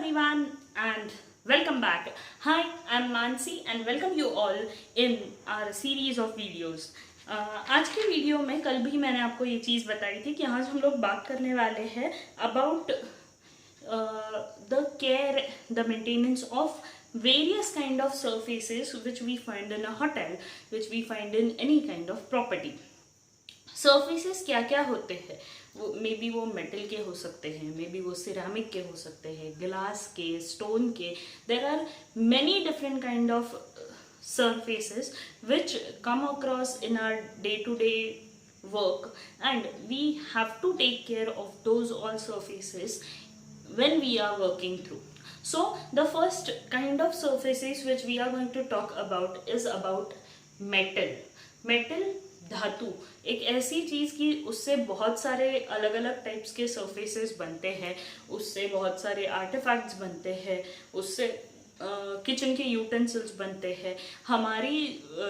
everyone and welcome back. Hi, I'm Mansi and welcome you all in our series of videos. आज की video में कल भी मैंने आपको ये चीज़ बताई थी कि आज हम लोग बात करने वाले हैं about the care, the maintenance of various kind of surfaces which we find in a hotel, which we find in any kind of property. Surfaces क्या क्या होते हैं? वो मे बी वो मेटल के हो सकते हैं, मे बी वो सिरामिक के हो सकते हैं, ग्लास के, स्टोन के. There are many different kind of surfaces which come across in our day-to-day work, and we have to take care of those all surfaces when we are working through. So the first kind of surfaces which we are going to talk about is about metal. धातु एक ऐसी चीज की उससे बहुत सारे अलग अलग टाइप्स के सरफेसेस बनते हैं, उससे बहुत सारे आर्टिफैक्ट्स बनते हैं, उससे किचन के यूटेंसिल्स बनते हैं, हमारी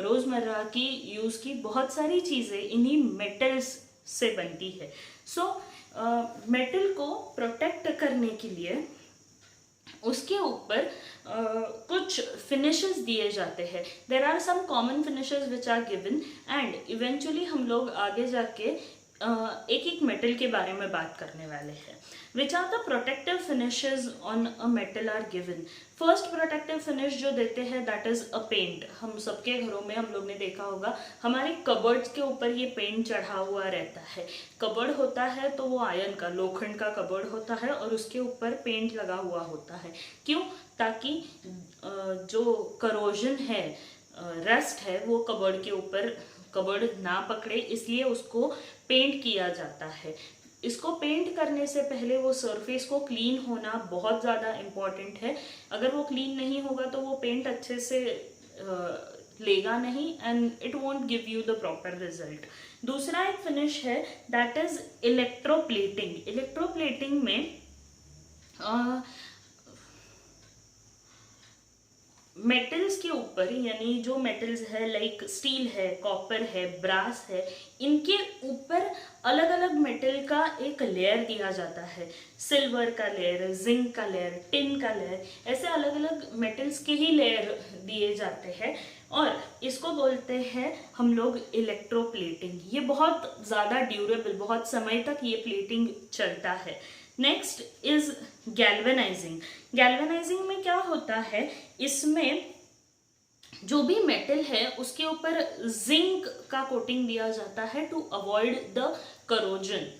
रोज़मर्रा की यूज़ की बहुत सारी चीज़ें इन्हीं मेटल्स से बनती है. सो मेटल को प्रोटेक्ट करने के लिए उसके ऊपर कुछ फिनिशेस दिए जाते हैं. There are some common finishes which are given and eventually हम लोग आगे जाके एक एक मेटल के बारे में बात करने वाले हैं. Which are the protective finishes on a metal are given. First protective finish जो देते हैं दैट इज अ पेंट. हम सबके घरों में हम लोग ने देखा होगा हमारे कबर्ड्स के ऊपर ये पेंट चढ़ा हुआ रहता है. कबर्ड होता है तो वो आयरन का, लोखंड का कबर्ड होता है और उसके ऊपर पेंट लगा हुआ होता है. क्यों? ताकि जो करोजन है, रस्ट है, वो कबर्ड के ऊपर कबर्ड ना पकड़े, इसलिए उसको पेंट किया जाता है. इसको पेंट करने से पहले वो सरफेस को क्लीन होना बहुत ज़्यादा इम्पॉर्टेंट है. अगर वो क्लीन नहीं होगा तो वो पेंट अच्छे से लेगा नहीं and it won't give you the proper result. दूसरा एक फिनिश है दैट इज इलेक्ट्रोप्लेटिंग. इलेक्ट्रोप्लेटिंग में मेटल्स के ऊपर, यानी जो मेटल्स है लाइक स्टील है, कॉपर है, ब्रास है, इनके ऊपर अलग अलग मेटल का एक लेयर दिया जाता है. सिल्वर का लेयर, जिंक का लेयर, टिन का लेयर, ऐसे अलग अलग मेटल्स के ही लेयर दिए जाते हैं और इसको बोलते हैं हम लोग इलेक्ट्रोप्लेटिंग. ये बहुत ज़्यादा ड्यूरेबल, बहुत समय तक ये प्लेटिंग चलता है. Next is galvanising. गैल्वेनाइजिंग में क्या होता है, इसमें जो भी मेटल है उसके ऊपर जिंक का कोटिंग दिया जाता है to avoid the corrosion.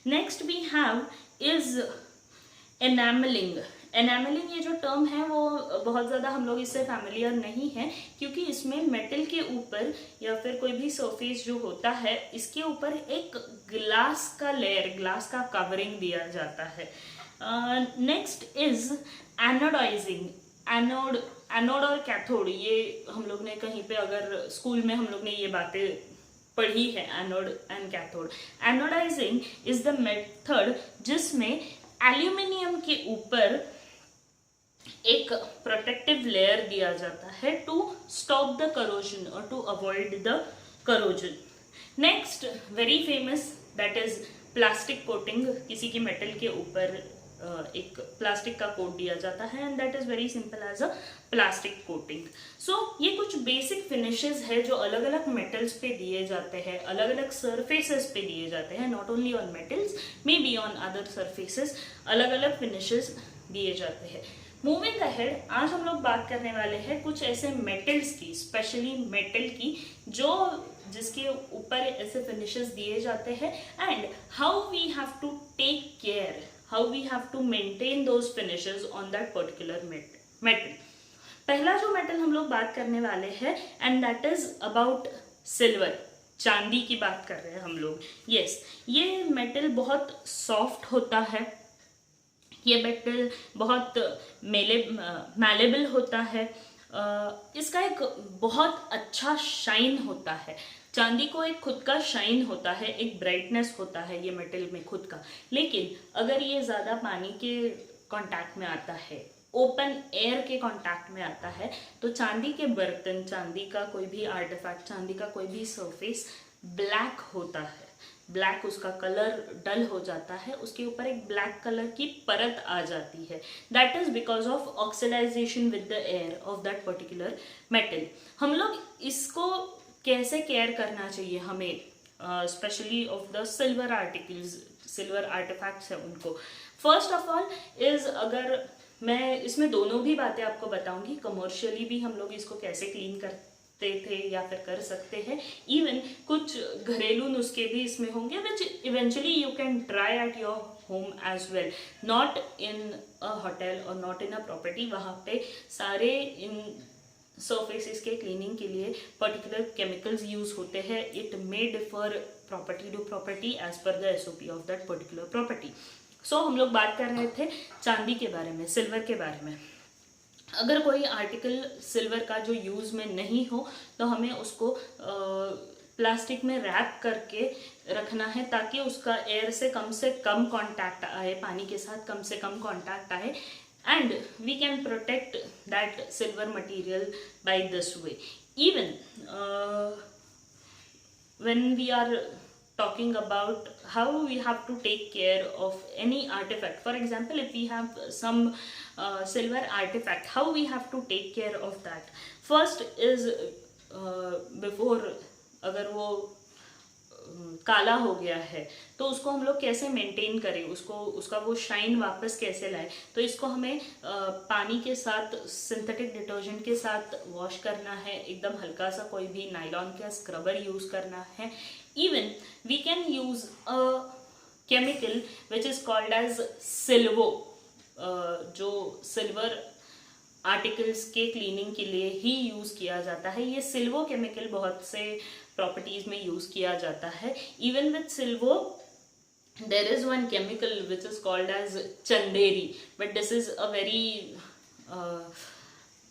Next we have is enameling. Enameling ये जो टर्म है वो बहुत ज़्यादा हम लोग इससे फैमिलियर नहीं है, क्योंकि इसमें मेटल के ऊपर या फिर कोई भी सरफेस जो होता है इसके ऊपर एक ग्लास का लेयर, ग्लास का कवरिंग दिया जाता है. Next is anodising. एनोड और कैथोड, ये हम लोग ने कहीं पे अगर स्कूल में हम लोग ने ये बातें पढ़ी है, anode and cathode. Anodising is the method जिसमें एल्यूमिनियम के ऊपर एक प्रोटेक्टिव लेयर दिया जाता है टू स्टॉप द करोजन और to avoid the corrosion. Next very famous that is plastic coating. किसी की मेटल के ऊपर एक प्लास्टिक का कोट दिया जाता है and that is very simple as a plastic coating. So ये कुछ बेसिक फिनिशेस है जो अलग अलग मेटल्स पे दिए जाते हैं, अलग अलग सरफेसेस पे दिए जाते हैं. Not only on metals, may be on other surfaces अलग अलग फिनिशेस दिए जाते हैं. मूविंग अहेड, आज हम लोग बात करने वाले हैं कुछ ऐसे मेटल्स की, स्पेशली मेटल की, जो जिसके ऊपर ऐसे फिनिशेस दिए जाते हैं and how we have to take care, how we have to maintain those finishes on that particular metal. पहला जो मेटल हम लोग बात करने वाले हैं and that is about silver. चांदी की बात कर रहे हैं हम लोग. यस, ये मेटल बहुत सॉफ्ट होता है, ये मेटल बहुत मैलेबल होता है. इसका एक बहुत अच्छा शाइन होता है. चांदी को एक खुद का शाइन होता है, एक ब्राइटनेस होता है ये मेटल में खुद का. लेकिन अगर ये ज़्यादा पानी के कांटेक्ट में आता है, ओपन एयर के कांटेक्ट में आता है, तो चांदी के बर्तन, चांदी का कोई भी आर्टिफैक्ट, चांदी का कोई भी सरफेस ब्लैक होता है. ब्लैक उसका कलर डल हो जाता है, उसके ऊपर एक ब्लैक कलर की परत आ जाती है। That is because of oxidisation with the air of that particular metal. हम लोग इसको कैसे केयर करना चाहिए हमें, specially of the silver articles, silver artifacts है उनको। फर्स्ट ऑफ ऑल इज, अगर मैं इसमें दोनों भी बातें आपको बताऊंगी, कमर्शियली भी हम लोग इसको कैसे क्लीन करते थे या फिर कर सकते हैं, इवन कुछ घरेलू नुस्खे भी इसमें होंगे which eventually you can try at your home as well, not in a hotel और नॉट इन अ प्रॉपर्टी। वहाँ पे सारे इन सर्फेसिस के क्लीनिंग के लिए पर्टिकुलर केमिकल्स यूज होते हैं। It may differ property to property as per the SOP of that particular property. So हम लोग बात कर रहे थे चांदी के बारे में, सिल्वर के बारे में। अगर कोई आर्टिकल सिल्वर का जो यूज में नहीं हो तो हमें उसको प्लास्टिक में रैप करके रखना है, ताकि उसका एयर से कम कांटेक्ट आए, पानी के साथ कम से कम कांटेक्ट आए, and we can protect that silver material by this way. Even when we are talking about how we have to take care of any artifact, for example if we have some silver artifact, how we have to take care of that? First is before, अगर वो काला हो गया है तो उसको हम लोग कैसे मेंटेन करें, उसको उसका वो शाइन वापस कैसे लाए, तो इसको हमें पानी के साथ, सिंथेटिक डिटर्जेंट के साथ वॉश करना है, एकदम हल्का सा कोई भी नायलॉन का स्क्रबर यूज करना है। Even we can use a chemical which is called as Silvo, जो सिल्वर आर्टिकल्स के क्लीनिंग के लिए ही यूज किया जाता है। ये सिल्वो केमिकल बहुत से प्रॉपर्टीज में यूज किया जाता है। Even with Silvo there is one chemical which is called as chanderi, but this is a very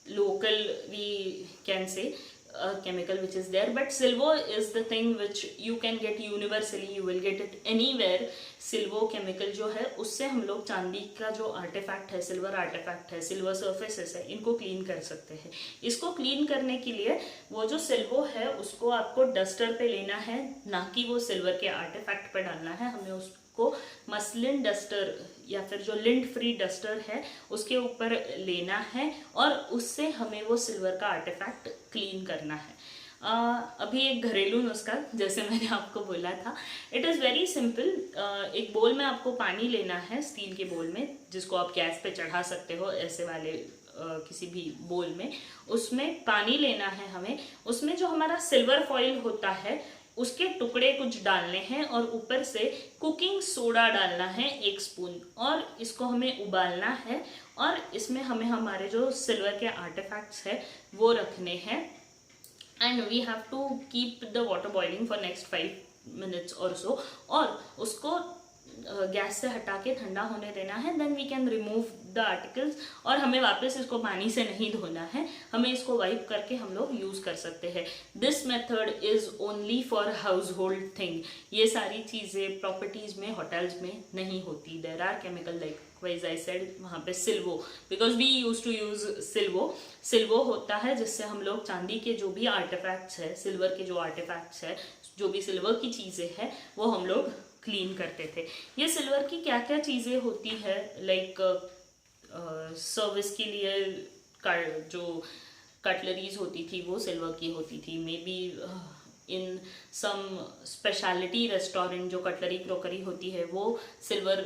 local, we can say, a chemical which is there, but silvo is the thing which you can get universally, you will get it anywhere. Silvo chemical जो है उससे हम लोग चांदी का जो artefact है, silver artefact है, सिल्वर सर्फेसेस है, इनको क्लीन कर सकते हैं। इसको क्लीन करने के लिए वो जो सिल्वो है उसको आपको डस्टर पे लेना है, ना कि वो सिल्वर के आर्टिफैक्ट पे डालना है। हमें उसको मसलिन डस्टर या फिर जो लिंट फ्री डस्टर है उसके ऊपर लेना है और उससे हमें वो सिल्वर का आर्टिफैक्ट क्लीन करना है। अभी एक घरेलू नुस्खा, जैसे मैंने आपको बोला था, इट इज़ वेरी सिंपल। एक बोल में आपको पानी लेना है, स्टील के बोल में, जिसको आप गैस पे चढ़ा सकते हो, ऐसे वाले किसी भी बोल में। उसमें पानी लेना है हमें, उसमें जो हमारा सिल्वर फॉइल होता है उसके टुकड़े कुछ डालने हैं और ऊपर से कुकिंग सोडा डालना है 1 स्पून, और इसको हमें उबालना है और इसमें हमें हमारे जो सिल्वर के आर्टिफैक्ट्स है वो रखने हैं। And we have to keep the water boiling for next 5 minutes or so, और उसको गैस से हटा के ठंडा होने देना है। Then we can remove the articles, और हमें वापस इसको पानी से नहीं धोना है, हमें इसको वाइप करके हम लोग यूज कर सकते हैं। This method is only for household thing. ये सारी चीजें प्रॉपर्टीज में, होटल्स में नहीं होती। There are chemical likewise I said, वहाँ पे Silvo, because we use to use Silvo. Silvo होता है जिससे हम लोग चांदी के जो भी आर्टिफैक्ट्स है, सिल्वर के जो आर्टिफैक्ट्स है, जो भी सिल्वर की चीजें हैं वो हम लोग क्लीन करते थे। ये सिल्वर की क्या क्या चीज़ें होती है, लाइक सर्विस के लिए जो कटलरीज होती थी वो सिल्वर की होती थी। Maybe in some speciality restaurant जो कटलरी क्रॉकरी होती है वो सिल्वर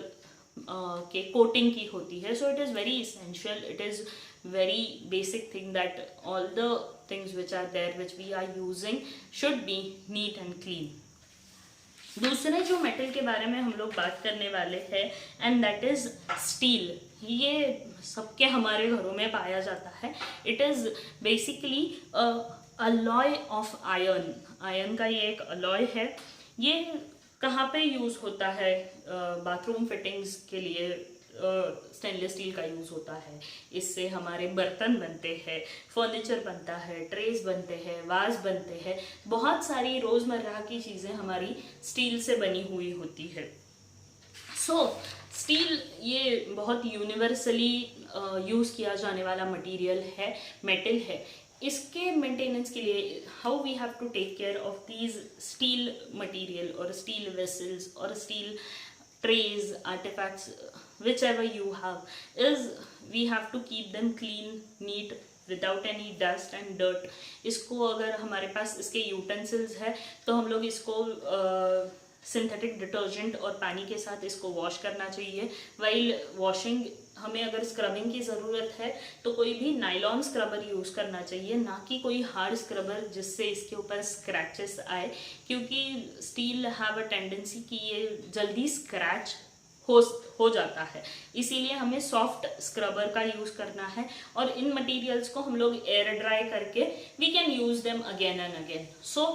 के कोटिंग की होती है। So it is very essential, it is very basic thing that all the things which are there which we are using should be neat and clean. दूसरे जो मेटल के बारे में हम लोग बात करने वाले हैं, एंड दैट इज स्टील। ये सबके हमारे घरों में पाया जाता है। It is basically alloy of iron. Iron का ये एक अलॉय है। ये कहाँ पे यूज होता है? बाथरूम फिटिंग्स के लिए स्टेनलेस स्टील का यूज़ होता है। इससे हमारे बर्तन बनते हैं, फर्नीचर बनता है, ट्रेस बनते हैं, वाज बनते हैं, बहुत सारी रोज़मर्रा की चीज़ें हमारी स्टील से बनी हुई होती है। सो स्टील ये बहुत यूनिवर्सली यूज़ किया जाने वाला मटेरियल है, मेटल है। इसके मेंटेनेंस के लिए how we have to take care of these steel material और स्टील वेसल्स और steel trays, artifacts, whichever you have, is we have to keep them clean, neat, without any dust and dirt. इसको अगर हमारे पास इसके utensils है तो हम लोग इसको सिंथेटिक डिटर्जेंट और पानी के साथ इसको वॉश करना चाहिए. वाइल वॉशिंग हमें अगर स्क्रबिंग की ज़रूरत है तो कोई भी नायलॉन स्क्रबर यूज़ करना चाहिए, ना कि कोई हार्ड स्क्रबर जिससे इसके ऊपर स्क्रैचेस आए, क्योंकि स्टील हैव अ टेंडेंसी कि ये जल्दी स्क्रैच हो जाता है. इसीलिए हमें सॉफ्ट स्क्रबर का यूज़ करना है और इन मटेरियल्स को हम लोग एयर ड्राई करके we can use them again and again. So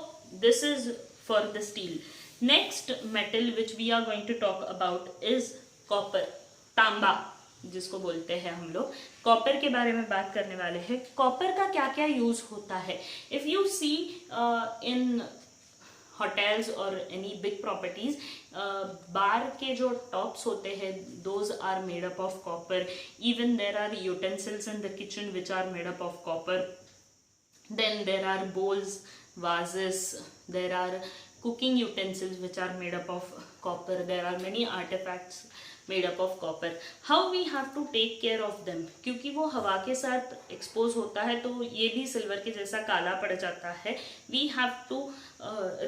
this is for the steel. Next metal which we are going to talk about is copper, तांबा जिसको बोलते हैं हम लोग. कॉपर के बारे में बात करने वाले हैं. कॉपर का क्या क्या यूज होता है. If you see in hotels और एनी बिग प्रॉपर्टीज, बार के जो टॉप्स होते हैं those are made up of copper. Even there are utensils in the kitchen which are made up of copper. Then there are bowls, vases, there are cooking utensils which are made up of copper. There are many artifacts made up of copper. How we have to take care of them, क्योंकि वो हवा के साथ expose होता है तो ये भी सिल्वर के जैसा काला पड़ जाता है. We have to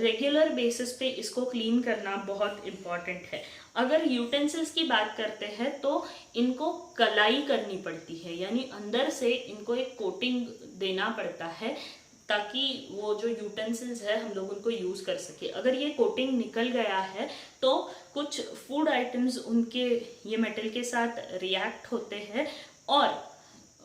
regular basis पे इसको क्लीन करना बहुत इम्पॉर्टेंट है. अगर यूटेंसिल्स की बात करते हैं तो इनको कलाई करनी पड़ती है, यानी अंदर से इनको एक कोटिंग देना पड़ता है ताकि वो जो यूटेंसिल्स है हम लोग उनको यूज़ कर सके. अगर ये कोटिंग निकल गया है तो कुछ फूड आइटम्स उनके ये मेटल के साथ रिएक्ट होते हैं और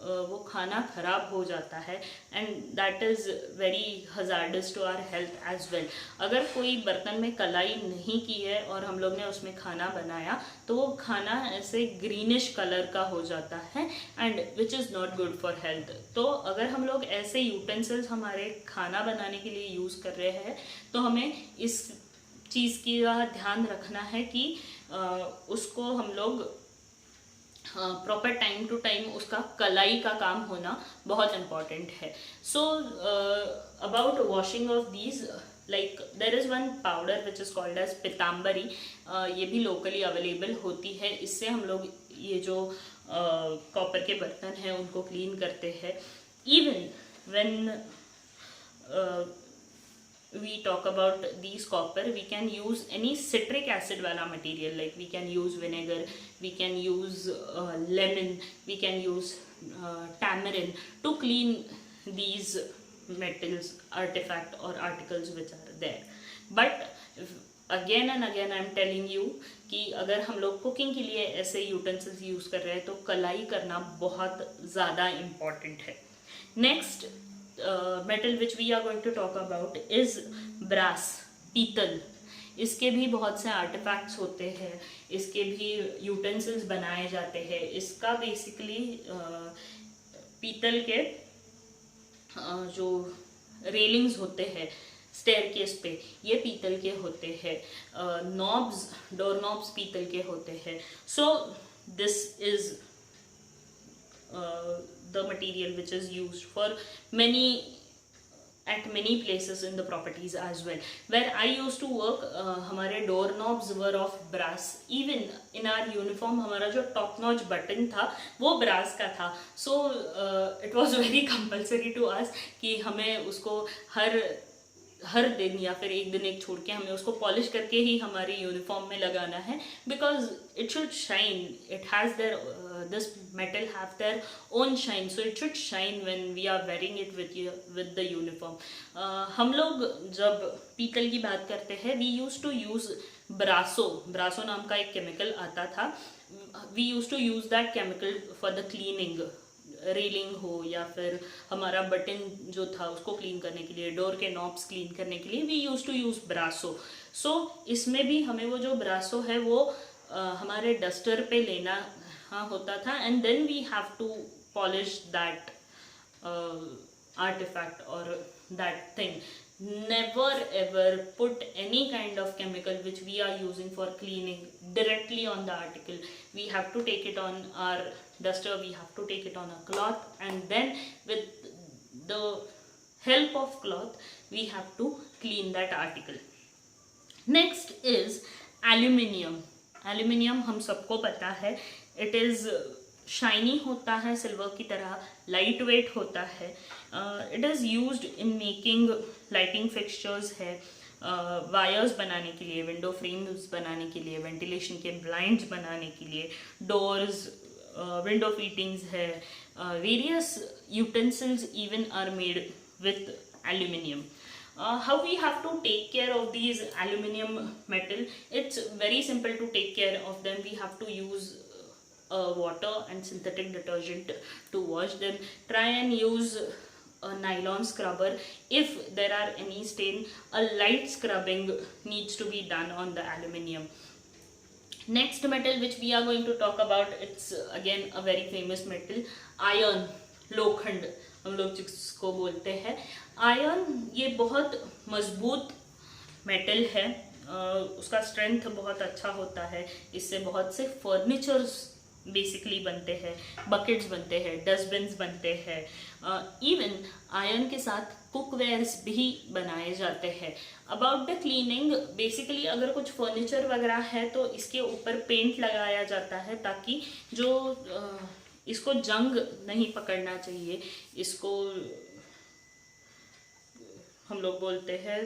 वो खाना खराब हो जाता है and that is very hazardous to our health as well. अगर कोई बर्तन में कलाई नहीं की है और हम लोग ने उसमें खाना बनाया तो वो खाना ऐसे ग्रीनिश कलर का हो जाता है and which is not good for health. तो अगर हम लोग ऐसे यूटेंसिल्स हमारे खाना बनाने के लिए यूज़ कर रहे हैं तो हमें इस चीज़ का ध्यान रखना है कि उसको हम लोग प्रॉपर टाइम टू टाइम उसका कलाई का काम होना बहुत इम्पॉर्टेंट है. So about washing of these, like there is one powder which is called as Pitambari. ये भी लोकली अवेलेबल होती है. इससे हम लोग ये जो कॉपर के बर्तन हैं उनको क्लीन करते हैं. Even when we talk about these copper, we can use any citric acid wala material, like we can use vinegar, we can use lemon, we can use tamarind to clean these metals, artifact or articles which are there. But again and again I am telling you कि अगर हम लोग cooking के लिए ऐसे utensils use कर रहे हैं तो कलाई करना बहुत ज़्यादा इम्पॉर्टेंट है. Next metal which we are going to talk about is brass, पीतल. इसके भी बहुत से आर्टिफैक्ट्स होते हैं, इसके भी यूटेंसिल्स बनाए जाते हैं. इसका बेसिकली पीतल के जो रेलिंग्स होते हैं स्टेयरकेस पे ये पीतल के होते हैं. नॉब्स, डोर नॉब्स पीतल के होते हैं. So this is the material which is used for at many places in the properties as well. Where I used to work, हमारे door knobs were of brass. Even in our uniform हमारा जो top notch button था वो brass का था. So it was very compulsory to us कि हमें उसको हर दिन या फिर एक दिन एक छोड़ के हमें उसको पॉलिश करके ही हमारी यूनिफॉर्म में लगाना है, because it should shine. It has their this metal have their own shine, so it should shine when we are wearing it with the uniform. हम लोग जब पीतल की बात करते हैं we use to use Brasso नाम का एक केमिकल आता था. We use to use that chemical for the cleaning. Railing हो या फिर हमारा बटन जो था उसको क्लीन करने के लिए, डोर के नॉब्स क्लीन करने के लिए वी यूज टू यूज़ ब्रासो. सो इसमें भी हमें वो जो ब्रासो है वो हमारे डस्टर पे लेना होता था and then we have to polish that artifact or that thing. Never ever put any kind of chemical which we are using for cleaning directly on the article. We have to take it on our duster, we have to take it on a cloth, and then with the help of cloth we have to clean that article. Next is aluminium. aluminium हम सबको पता है, it is shiny होता है silver की तरह, light weight होता है. It is used in making lighting fixtures है, वायर्स बनाने के लिए, विंडो फ्रेम्स बनाने के लिए, वेंटिलेशन के ब्लाइंड्स बनाने के लिए, डोर्स, विंडो फिटिंग्स है, various utensils even are made with aluminium. How we have to take care of these aluminium metal? It's very simple to take care of them. We have to use water and synthetic detergent to wash them. Try and use a nylon scrubber. If there are any stain, a light scrubbing needs to be done on the aluminium. Next metal which we are going to talk about, it's again a very famous metal, iron, लोखंड हम लोग जिसको बोलते हैं. Iron ये बहुत मजबूत metal है, उसका स्ट्रेंथ बहुत अच्छा होता है. इससे बहुत से फर्नीचर्स बेसिकली बनते हैं, बकेट्स बनते हैं, डस्टबिन्स बनते हैं. इवन आयरन के साथ कुकवेयर्स भी बनाए जाते हैं. अबाउट द क्लीनिंग, बेसिकली अगर कुछ फर्नीचर वगैरह है तो इसके ऊपर पेंट लगाया जाता है ताकि जो इसको जंग नहीं पकड़ना चाहिए, इसको हम लोग बोलते हैं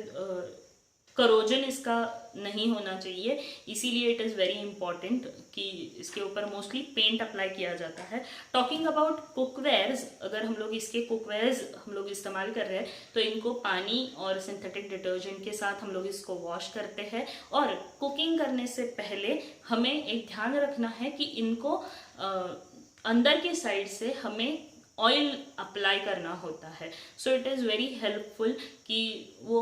करोजन इसका नहीं होना चाहिए. इसीलिए इट इज़ वेरी इंपॉर्टेंट कि इसके ऊपर मोस्टली पेंट अप्लाई किया जाता है. टॉकिंग अबाउट कुकवेयर्स, अगर हम लोग इसके कुकवेयर्स हम लोग इस्तेमाल कर रहे हैं तो इनको पानी और सिंथेटिक डिटर्जेंट के साथ हम लोग इसको वॉश करते हैं. और कुकिंग करने से पहले हमें एक ध्यान रखना है कि इनको अंदर के साइड से हमें ऑयल अप्लाई करना होता है. So it is very helpful कि वो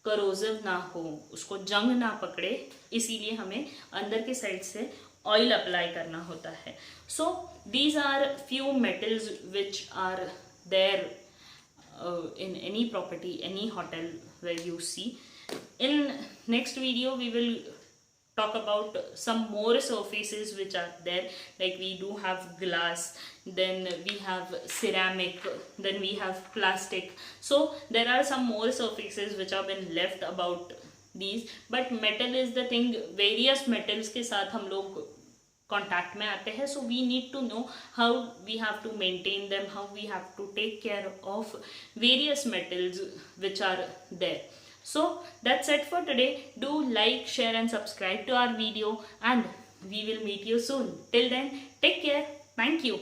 करोजिव ना हो, उसको जंग ना पकड़े, इसीलिए हमें अंदर के साइड से ऑयल अप्लाई करना होता है. So these are few metals which are there in any property, any hotel where you see. In next video we will talk about some more surfaces which are there, like we do have glass, then we have ceramic, then we have plastic. So there are some more surfaces which have been left about these, but metal is the thing. Various metals के साथ हम लोग contact में आते हैं, so we need to know how we have to maintain them, how we have to take care of various metals which are there. So that's it for today. Do like, share and subscribe to our video, and we will meet you soon. Till then, take care. Thank you.